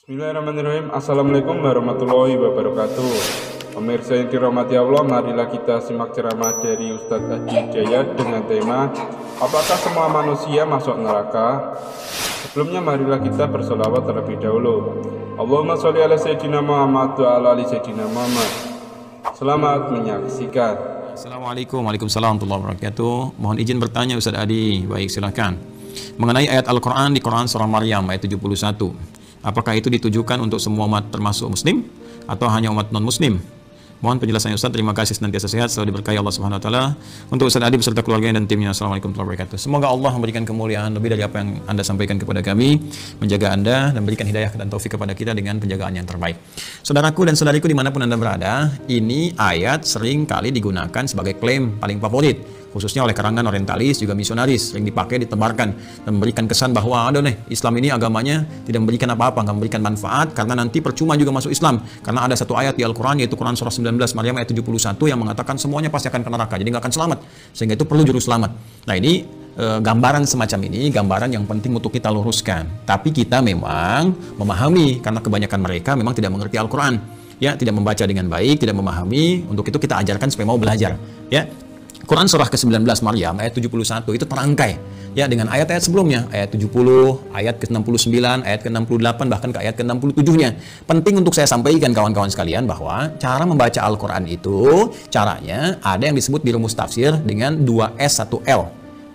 Bismillahirrahmanirrahim. Assalamualaikum warahmatullahi wabarakatuh. Pemirsa yang dirahmati Allah, marilah kita simak ceramah dari Ustadz Adi Hidayat dengan tema apakah semua manusia masuk neraka? Sebelumnya marilah kita bersolawat terlebih dahulu. Allahumma sholli ala Sayyidina Muhammad wa ala ali Sayyidina Muhammad. Selamat menyaksikan. Assalamualaikum warahmatullahi wabarakatuh. Mohon izin bertanya Ustadz Adi. Baik, silakan. Mengenai ayat Al-Quran di Quran Surah Maryam ayat 71, apakah itu ditujukan untuk semua umat termasuk muslim atau hanya umat non-muslim? Mohon penjelasannya Ustaz. Terima kasih, senantiasa sehat, selalu diberkahi Allah Subhanahu wa taala. Untuk Ustaz Adi beserta keluarganya dan timnya. Assalamualaikum warahmatullahi wabarakatuh. Semoga Allah memberikan kemuliaan lebih dari apa yang Anda sampaikan kepada kami, menjaga Anda dan berikan hidayah dan taufik kepada kita dengan penjagaan yang terbaik. Saudaraku dan saudariku dimanapun Anda berada, ini ayat sering kali digunakan sebagai klaim paling favorit, khususnya oleh kalangan orientalis juga misionaris, yang dipakai ditebarkan dan memberikan kesan bahwa aduh nih, Islam ini agamanya tidak memberikan apa-apa, nggak memberikan manfaat, karena nanti percuma juga masuk Islam, karena ada satu ayat di Al-Quran yaitu Quran Surah 19 Maryam ayat 71 yang mengatakan semuanya pasti akan ke neraka, jadi nggak akan selamat, sehingga itu perlu juru selamat. Nah ini gambaran semacam ini, gambaran yang penting untuk kita luruskan. Tapi kita memang memahami, karena kebanyakan mereka memang tidak mengerti Al-Quran, ya, tidak membaca dengan baik, tidak memahami. Untuk itu kita ajarkan supaya mau belajar, ya. Quran surah ke-19 Maryam ayat 71 itu terangkai ya dengan ayat-ayat sebelumnya, ayat 70, ayat ke-69, ayat ke-68, bahkan ke ayat ke-67-nya. Penting untuk saya sampaikan kawan-kawan sekalian bahwa cara membaca Al-Quran itu caranya ada yang disebut di rumus tafsir dengan 2S 1L.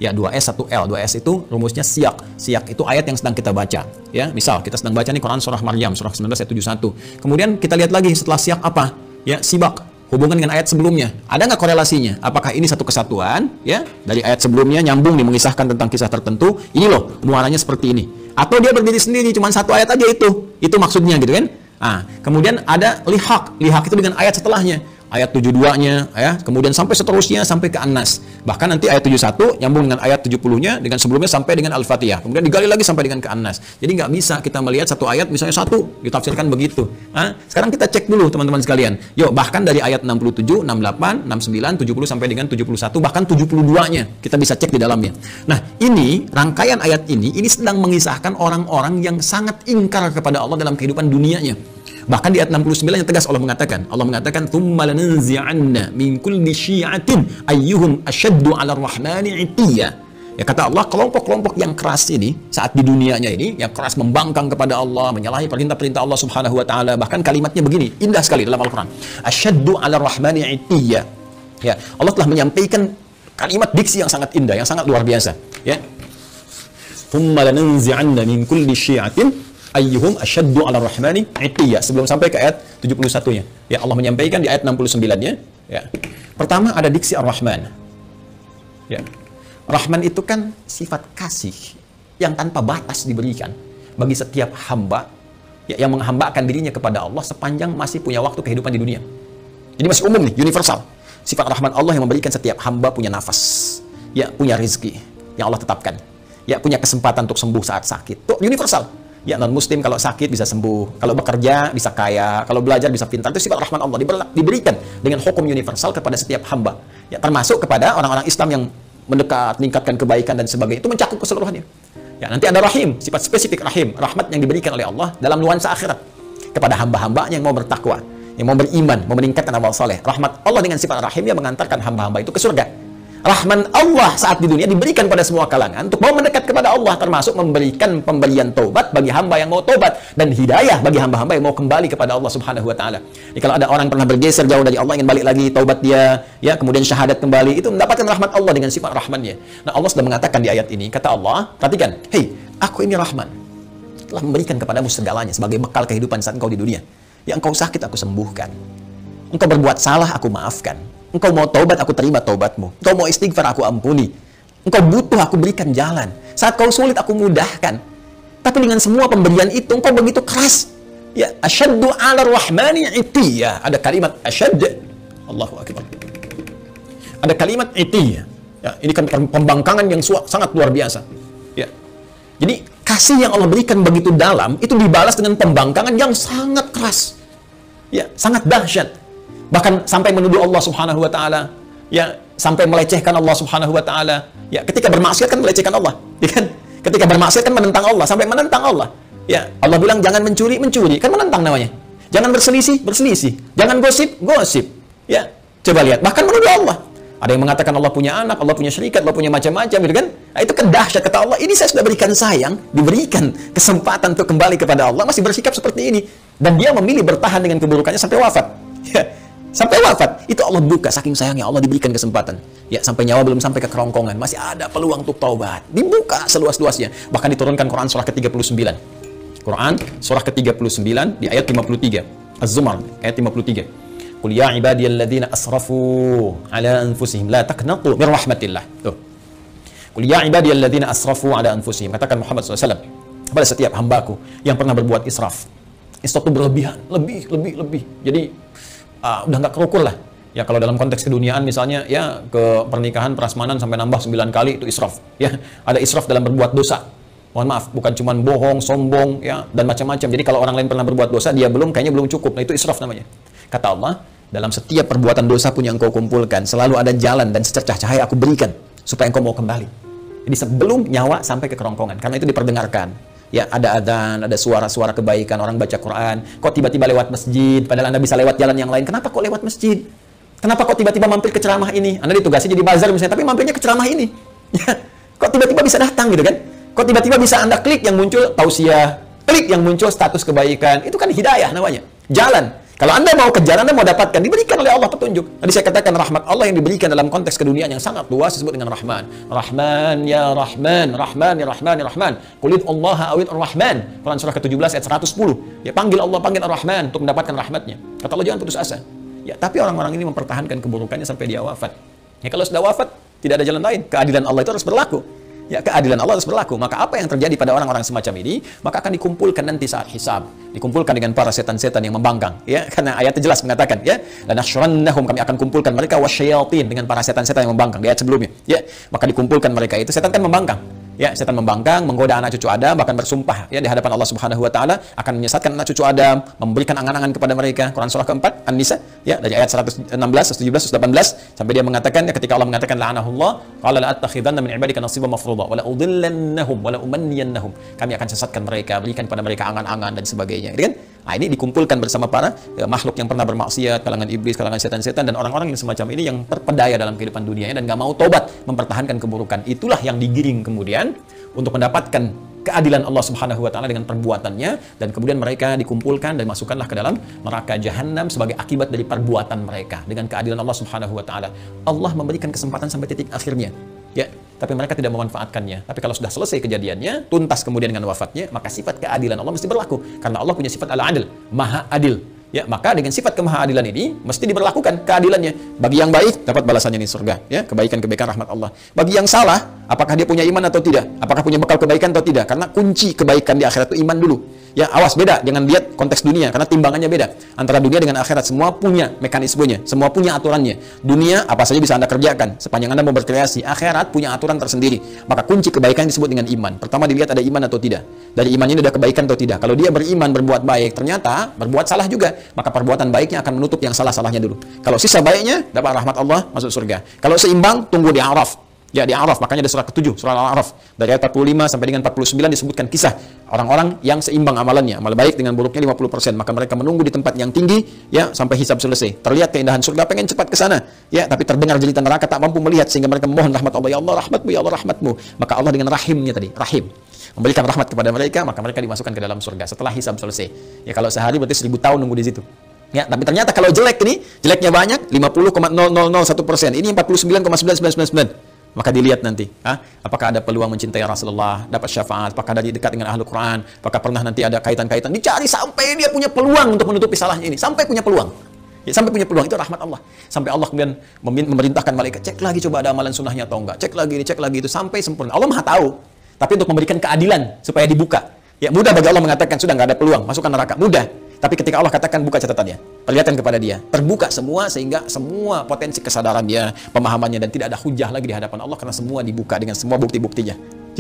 Ya, 2S 1L. 2S itu rumusnya siyak. Siyak itu ayat yang sedang kita baca. Ya, misal kita sedang baca nih Quran surah Maryam surah 19 ayat 71. Kemudian kita lihat lagi setelah siyak apa? Ya, sibak. Hubungan dengan ayat sebelumnya, ada nggak korelasinya? Apakah ini satu kesatuan, ya, dari ayat sebelumnya nyambung nih, mengisahkan tentang kisah tertentu, ini loh muaranya seperti ini, atau dia berdiri sendiri, cuma satu ayat aja itu maksudnya gitu kan? Nah, kemudian ada lihak itu dengan ayat setelahnya, ayat 72-nya, ya, kemudian sampai seterusnya sampai ke An-Nas. Bahkan nanti ayat 71 nyambung dengan ayat 70-nya dengan sebelumnya sampai dengan Al-Fatihah. Kemudian digali lagi sampai dengan ke An-Nas. Jadi nggak bisa kita melihat satu ayat misalnya satu ditafsirkan begitu. Nah, sekarang kita cek dulu teman-teman sekalian. Yuk, bahkan dari ayat 67, 68, 69, 70 sampai dengan 71 bahkan 72-nya kita bisa cek di dalamnya. Nah, ini rangkaian ayat ini sedang mengisahkan orang-orang yang sangat ingkar kepada Allah dalam kehidupan dunianya. Bahkan di ayat 69 yang tegas Allah mengatakan tsumma lananzi'anna min kulli syi'atin ayyuhum ashaddu 'ala ar-rahmani 'itiyya. Ya, kata Allah, kelompok-kelompok yang keras ini saat di dunianya ini yang keras membangkang kepada Allah, menyalahi perintah-perintah Allah Subhanahu wa taala, bahkan kalimatnya begini, indah sekali dalam Al-Qur'an. Ashaddu 'ala ar-rahmani 'itiyya. Ya, Allah telah menyampaikan kalimat diksi yang sangat indah, yang sangat luar biasa, ya. Tsumma lananzi'anna min kulli syi'atin ayyuhum asyaddu 'ala ar-rahmani 'itiyya, sebelum sampai ke ayat 71-nya. Ya, Allah menyampaikan di ayat 69-nya, ya. Pertama ada diksi Ar-Rahman. Ya. Rahman itu kan sifat kasih yang tanpa batas diberikan bagi setiap hamba, ya, yang menghambakan dirinya kepada Allah sepanjang masih punya waktu kehidupan di dunia. Jadi masih umum nih, universal. Sifat Rahman Allah yang memberikan setiap hamba punya nafas, ya, punya rezeki yang Allah tetapkan. Ya, punya kesempatan untuk sembuh saat sakit. Tuh universal. Ya, non-muslim kalau sakit bisa sembuh, kalau bekerja bisa kaya, kalau belajar bisa pintar. Itu sifat Rahman Allah diberikan dengan hukum universal kepada setiap hamba. Ya, termasuk kepada orang-orang Islam yang mendekat, meningkatkan kebaikan dan sebagainya. Itu mencakup keseluruhannya. Ya, nanti ada Rahim, sifat spesifik Rahim, rahmat yang diberikan oleh Allah dalam nuansa akhirat kepada hamba-hambanya yang mau bertakwa, yang mau beriman, mau meningkatkan amal soleh. Rahmat Allah dengan sifat Rahim yang mengantarkan hamba-hamba itu ke surga. Rahman Allah saat di dunia diberikan pada semua kalangan untuk mau mendekat kepada Allah, termasuk memberikan pemberian taubat bagi hamba yang mau taubat dan hidayah bagi hamba-hamba yang mau kembali kepada Allah Subhanahu wa taala. Jadi kalau ada orang pernah bergeser jauh dari Allah, ingin balik lagi, taubat dia, ya, kemudian syahadat kembali, itu mendapatkan rahmat Allah dengan sifat Rahmannya. Nah, Allah sudah mengatakan di ayat ini, kata Allah, perhatikan, "Hei, aku ini Rahman, telah memberikan kepadamu segalanya sebagai bekal kehidupan saat engkau di dunia. Ya, engkau sakit, aku sembuhkan. Engkau berbuat salah, aku maafkan. Engkau mau taubat, aku terima taubatmu. Engkau mau istighfar, aku ampuni. Engkau butuh, aku berikan jalan. Saat kau sulit, aku mudahkan." Tapi dengan semua pemberian itu, engkau begitu keras. Ya, asyaddu 'ala ar-rahmani 'itiyya. Ada kalimat asyad. Allahu akbar. Ada kalimat 'itiyya. Ya, ini kan pembangkangan yang sangat luar biasa. Ya. Jadi, kasih yang Allah berikan begitu dalam, itu dibalas dengan pembangkangan yang sangat keras. Ya, sangat dahsyat. Bahkan sampai menuduh Allah Subhanahu wa taala, ya, sampai melecehkan Allah Subhanahu wa taala. Ya, ketika bermaksiat kan melecehkan Allah, ya kan? Ketika bermaksiat kan menentang Allah, sampai menentang Allah. Ya, Allah bilang jangan mencuri, mencuri. Kan menentang namanya. Jangan berselisih, berselisih. Jangan gosip, gosip. Ya, coba lihat. Bahkan menuduh Allah. Ada yang mengatakan Allah punya anak, Allah punya syarikat, Allah punya macam-macam, gitu kan? Nah, itu kan dahsyat, kata Allah. Ini saya sudah berikan sayang, diberikan kesempatan untuk kembali kepada Allah, masih bersikap seperti ini. Dan dia memilih bertahan dengan keburukannya sampai wafat. Ya, sampai wafat. Itu Allah buka, saking sayangnya Allah diberikan kesempatan. Ya, sampai nyawa belum sampai ke kerongkongan, masih ada peluang untuk taubat. Dibuka seluas-luasnya. Bahkan diturunkan Quran surah ke-39. Quran surah ke-39 di ayat 53. Az-Zumar ayat 53. Qul ya ibadiyalladzina asrafu ala anfusihim la taqnatu min rahmatillah. Tuh. Qul ya ibadiyalladzina asrafu ala anfusihim. Katakan Muhammad SAW kepada setiap hambaku yang pernah berbuat israf. Israf itu berlebihan, lebih. Jadi udah nggak kerukur lah. Ya kalau dalam konteks keduniaan misalnya ya ke pernikahan prasmanan sampai nambah 9 kali itu israf. Ya, ada israf dalam berbuat dosa. Mohon maaf, bukan cuma bohong, sombong ya dan macam-macam. Jadi kalau orang lain pernah berbuat dosa, dia kayaknya belum cukup. Nah, itu israf namanya. Kata Allah, dalam setiap perbuatan dosa pun yang engkau kumpulkan, selalu ada jalan dan secercah cahaya aku berikan supaya engkau mau kembali. Jadi sebelum nyawa sampai ke kerongkongan, karena itu diperdengarkan. Ya, ada adzan, ada suara-suara kebaikan, orang baca Quran. Kok tiba-tiba lewat masjid, padahal Anda bisa lewat jalan yang lain. Kenapa kok lewat masjid? Kenapa kok tiba-tiba mampir ke ceramah ini? Anda ditugasi jadi bazar misalnya, tapi mampirnya ke ceramah ini. Ya, kok tiba-tiba bisa datang gitu kan? Kok tiba-tiba bisa Anda klik yang muncul tausiah, klik yang muncul status kebaikan. Itu kan hidayah namanya. Jalan. Kalau Anda mau kejar, Anda mau dapatkan, diberikan oleh Allah petunjuk. Tadi saya katakan rahmat Allah yang diberikan dalam konteks keduniaan yang sangat luas disebut dengan Rahman. Rahman ya Rahman, Rahman ya Rahman ya Rahman. Qul Allah awid Rahman. Quran surah ke-17 ayat 110. Ya, panggil Allah, panggil Ar-Rahman untuk mendapatkan rahmatnya. Kata Allah jangan putus asa. Ya, tapi orang-orang ini mempertahankan keburukannya sampai dia wafat. Ya, kalau sudah wafat, tidak ada jalan lain. Keadilan Allah itu harus berlaku. Ya, keadilan Allah harus berlaku. Maka apa yang terjadi pada orang-orang semacam ini, maka akan dikumpulkan nanti saat hisab. Dikumpulkan dengan para setan-setan yang membangkang. Ya, karena ayatnya jelas mengatakan, ya, lanahsyurannahum, kami akan kumpulkan mereka wasyayatin, dengan para setan-setan yang membangkang. Di ayat sebelumnya. Ya, maka dikumpulkan mereka itu, setan kan membangkang. Ya, setan membangkang, menggoda anak cucu Adam, bahkan bersumpah ya di hadapan Allah Subhanahu wa taala akan menyesatkan anak cucu Adam, memberikan angan-angan kepada mereka. Quran surah keempat An-Nisa ya dari ayat 116, 117, 118 sampai dia mengatakan ya, ketika Allah mengatakan la'anahullah, qala la attakhidanna min ibadika nasiban mafruḍa wa la udhillannahum wa la umanniyannahum. Kami akan sesatkan mereka, berikan kepada mereka angan-angan dan sebagainya. Gitu kan? Nah, ini dikumpulkan bersama para makhluk yang pernah bermaksiat, kalangan iblis, kalangan setan-setan dan orang-orang yang semacam ini yang terpedaya dalam kehidupan dunianya dan nggak mau tobat, mempertahankan keburukan. Itulah yang digiring kemudian untuk mendapatkan keadilan Allah Subhanahu wa taala dengan perbuatannya, dan kemudian mereka dikumpulkan dan masukkanlah ke dalam neraka jahanam sebagai akibat dari perbuatan mereka dengan keadilan Allah Subhanahu wa taala. Allah memberikan kesempatan sampai titik akhirnya. Ya, tapi mereka tidak memanfaatkannya. Tapi kalau sudah selesai kejadiannya, tuntas kemudian dengan wafatnya, maka sifat keadilan Allah mesti berlaku karena Allah punya sifat al-adil, maha adil. Ya, maka dengan sifat kemahaadilan ini mesti diberlakukan keadilannya. Bagi yang baik dapat balasannya di surga, ya, kebaikan-kebaikan rahmat Allah. Bagi yang salah, apakah dia punya iman atau tidak? Apakah punya bekal kebaikan atau tidak? Karena kunci kebaikan di akhirat itu iman dulu. Ya, awas, beda, jangan lihat konteks dunia karena timbangannya beda. Antara dunia dengan akhirat semua punya mekanismenya, semua punya aturannya. Dunia apa saja bisa Anda kerjakan sepanjang Anda mau berkreasi. Akhirat punya aturan tersendiri. Maka kunci kebaikan disebut dengan iman. Pertama dilihat ada iman atau tidak. Dari iman ini ada kebaikan atau tidak. Kalau dia beriman, berbuat baik, ternyata berbuat salah juga, maka perbuatan baiknya akan menutup yang salah-salahnya dulu. Kalau sisa baiknya, dapat rahmat Allah, masuk surga. Kalau seimbang, tunggu di Araf. Ya, di Araf, makanya ada surah ke-7, surah Al-A'raf. Dari ayat 45 sampai dengan 49 disebutkan kisah orang-orang yang seimbang amalannya. Amal baik dengan buruknya 50%. Maka mereka menunggu di tempat yang tinggi, ya, sampai hisab selesai. Terlihat keindahan surga, pengen cepat ke sana. Ya, tapi terdengar jeritan neraka, tak mampu melihat, sehingga mereka memohon rahmat Allah. Ya Allah, rahmatmu, ya Allah, rahmatmu. Maka Allah dengan rahimnya tadi, rahim, memberikan rahmat kepada mereka, maka mereka dimasukkan ke dalam surga setelah hisab selesai. Ya, kalau sehari berarti 1000 tahun nunggu di situ. Ya, tapi ternyata kalau jelek ini, jeleknya banyak, 50,0001%. Ini 49,9999. Maka dilihat nanti, apakah ada peluang mencintai Rasulullah, dapat syafaat, apakah dari dekat dengan Ahlul Quran, apakah pernah nanti ada kaitan-kaitan, dicari sampai dia punya peluang untuk menutupi salahnya ini, sampai punya peluang. Ya, sampai punya peluang, itu rahmat Allah. Sampai Allah kemudian memerintahkan malaikat, cek lagi coba ada amalan sunnahnya atau enggak, cek lagi ini, cek lagi itu, sampai sempurna. Allah Maha tahu, tapi untuk memberikan keadilan supaya dibuka. Ya, mudah bagi Allah mengatakan sudah nggak ada peluang, masukkan neraka, mudah. Tapi ketika Allah katakan buka catatannya, perlihatkan kepada dia, terbuka semua sehingga semua potensi kesadaran dia, pemahamannya, dan tidak ada hujah lagi di hadapan Allah karena semua dibuka dengan semua bukti-buktinya.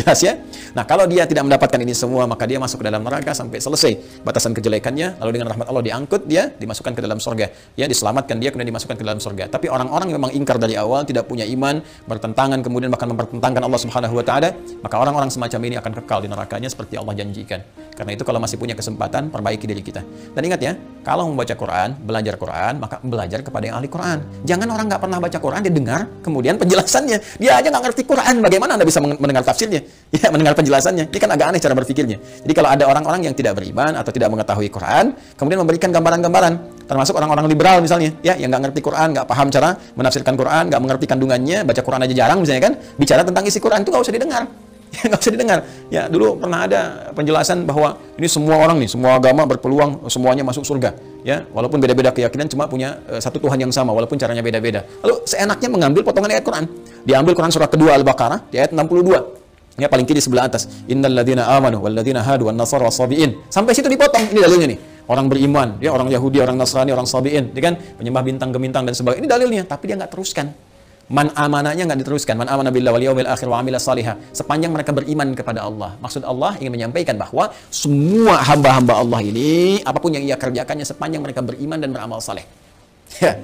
Jelas ya? Nah, kalau dia tidak mendapatkan ini semua, maka dia masuk ke dalam neraka sampai selesai batasan kejelekannya, lalu dengan rahmat Allah diangkut, dia dimasukkan ke dalam surga. Ya, diselamatkan dia, kemudian dimasukkan ke dalam surga. Tapi orang-orang yang memang ingkar dari awal, tidak punya iman, bertentangan, kemudian bahkan mempertentangkan Allah Subhanahu wa taala, maka orang-orang semacam ini akan kekal di nerakanya seperti Allah janjikan. Karena itu kalau masih punya kesempatan, perbaiki diri kita. Dan ingat ya, kalau membaca Quran, belajar Quran, maka belajar kepada yang ahli Quran. Jangan orang nggak pernah baca Quran, dia dengar, kemudian penjelasannya. Dia aja nggak ngerti Quran, bagaimana Anda bisa mendengar tafsirnya? Ya, mendengar penjelasannya. Ini kan agak aneh cara berpikirnya. Jadi kalau ada orang-orang yang tidak beriman atau tidak mengetahui Quran, kemudian memberikan gambaran-gambaran, termasuk orang-orang liberal misalnya, ya, yang nggak ngerti Quran, nggak paham cara menafsirkan Quran, nggak mengerti kandungannya, baca Quran aja jarang misalnya kan, bicara tentang isi Quran itu nggak usah didengar. Ya, nggak usah didengar. Ya, dulu pernah ada penjelasan bahwa ini semua orang nih, semua agama berpeluang semuanya masuk surga. Ya, walaupun beda-beda keyakinan, cuma punya satu Tuhan yang sama, walaupun caranya beda-beda. Lalu seenaknya mengambil potongan ayat Quran. Diambil Quran surah kedua Al-Baqarah, di ayat 62. Ya, paling kiri sebelah atas. Innal ladzina amanu wal ladzina hadu wan nasara wasabiin. Sampai situ dipotong. Ini dalilnya nih. Orang beriman, ya, orang Yahudi, orang Nasrani, orang Sabiin, ya kan, penyembah bintang gemintang dan sebagainya. Ini dalilnya, tapi dia nggak teruskan. Man amanahnya nggak diteruskan. Man amana billahi wal yaumil akhir wa amila salihah. Sepanjang mereka beriman kepada Allah. Maksud Allah ingin menyampaikan bahwa semua hamba-hamba Allah ini, apapun yang ia kerjakannya sepanjang mereka beriman dan beramal saleh. Ya,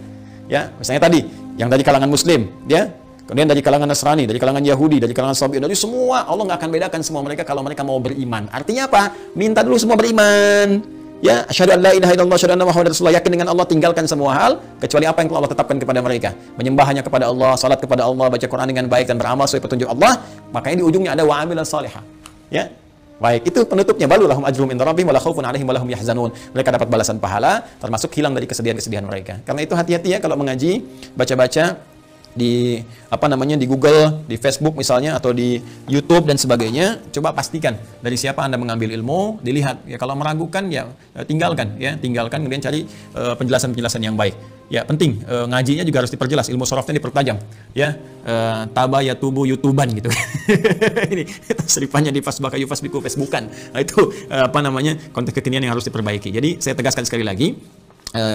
ya, misalnya tadi yang dari kalangan Muslim, ya, kemudian dari kalangan Nasrani, dari kalangan Yahudi, dari kalangan Sabiin, dari semua, Allah nggak akan bedakan semua mereka kalau mereka mau beriman. Artinya apa? Minta dulu semua beriman. Ya, asyhadu an la ilaha illallah, asyhadu anna muhammadar rasulullah, yakin dengan Allah, tinggalkan semua hal kecuali apa yang telah Allah tetapkan kepada mereka. Menyembah hanya kepada Allah, salat kepada Allah, baca Quran dengan baik dan beramal sesuai petunjuk Allah. Makanya di ujungnya ada wa amilas salihah. Ya. Baik, itu penutupnya, balu lahum ajrum inda rabbihim wala khaufun 'alaihim wala hum yahzanun. Mereka dapat balasan pahala, termasuk hilang dari kesedihan-kesedihan mereka. Karena itu hati-hati ya kalau mengaji, baca-baca di di Google, di Facebook misalnya, atau di YouTube dan sebagainya, coba pastikan dari siapa Anda mengambil ilmu, dilihat. Ya, kalau meragukan ya tinggalkan, kemudian cari penjelasan-penjelasan yang baik. Ya, penting ngajinya juga harus diperjelas, ilmu sorofnya dipertajam. Ya, taba ya tubuh YouTuban gitu. Ini seripannya di fasbaka yufasbiku Facebookan. Nah, itu konteks kekinian yang harus diperbaiki. Jadi saya tegaskan sekali lagi,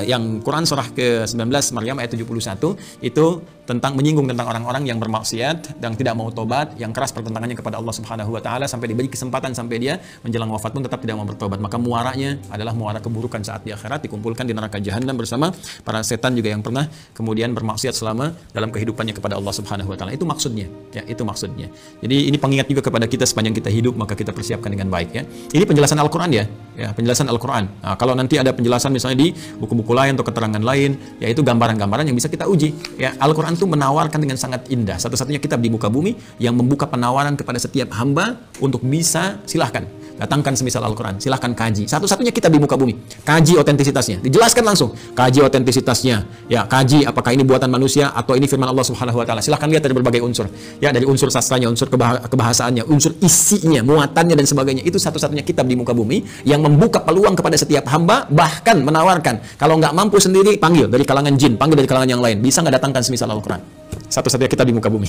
yang Quran surah ke-19 Maryam ayat 71 itu tentang menyinggung tentang orang-orang yang bermaksiat dan tidak mau tobat, yang keras pertentangannya kepada Allah Subhanahu wa taala sampai diberi kesempatan sampai dia menjelang wafat pun tetap tidak mau bertobat. Maka muaranya adalah muara keburukan saat di akhirat, dikumpulkan di neraka jahanam bersama para setan juga yang pernah kemudian bermaksiat selama dalam kehidupannya kepada Allah Subhanahu wa taala. Itu maksudnya, ya, itu maksudnya. Jadi ini pengingat juga kepada kita sepanjang kita hidup, maka kita persiapkan dengan baik, ya. Ini penjelasan Al-Qur'an ya, penjelasan Al-Qur'an. Nah, kalau nanti ada penjelasan misalnya di buku-buku lain atau keterangan lain, yaitu gambaran-gambaran yang bisa kita uji. Ya, Al-Quran itu menawarkan dengan sangat indah. Satu-satunya kitab di muka bumi yang membuka penawaran kepada setiap hamba untuk bisa, silahkan datangkan semisal Al-Quran, silahkan kaji. Satu-satunya kitab di muka bumi, kaji otentisitasnya, dijelaskan langsung, kaji otentisitasnya, ya, kaji apakah ini buatan manusia atau ini firman Allah Subhanahu wa taala. Silahkan lihat dari berbagai unsur, ya, dari unsur sastranya, unsur kebahasaannya, unsur isinya, muatannya dan sebagainya. Itu satu-satunya kitab di muka bumi yang membuka peluang kepada setiap hamba, bahkan menawarkan kalau nggak mampu sendiri, panggil dari kalangan jin, panggil dari kalangan yang lain, bisa nggak datangkan semisal Al-Quran. Satu-satunya kitab di muka bumi.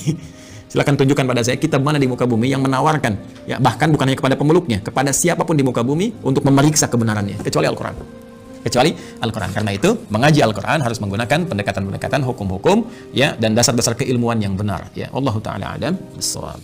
Silakan tunjukkan pada saya kitab mana di muka bumi yang menawarkan, ya, bahkan bukan hanya kepada pemeluknya, kepada siapapun di muka bumi untuk memeriksa kebenarannya, kecuali Al-Quran. Karena itu mengaji Al-Quran harus menggunakan pendekatan-pendekatan hukum-hukum, ya, dan dasar-dasar keilmuan yang benar, ya. Wallahu taala a'lam bissawab.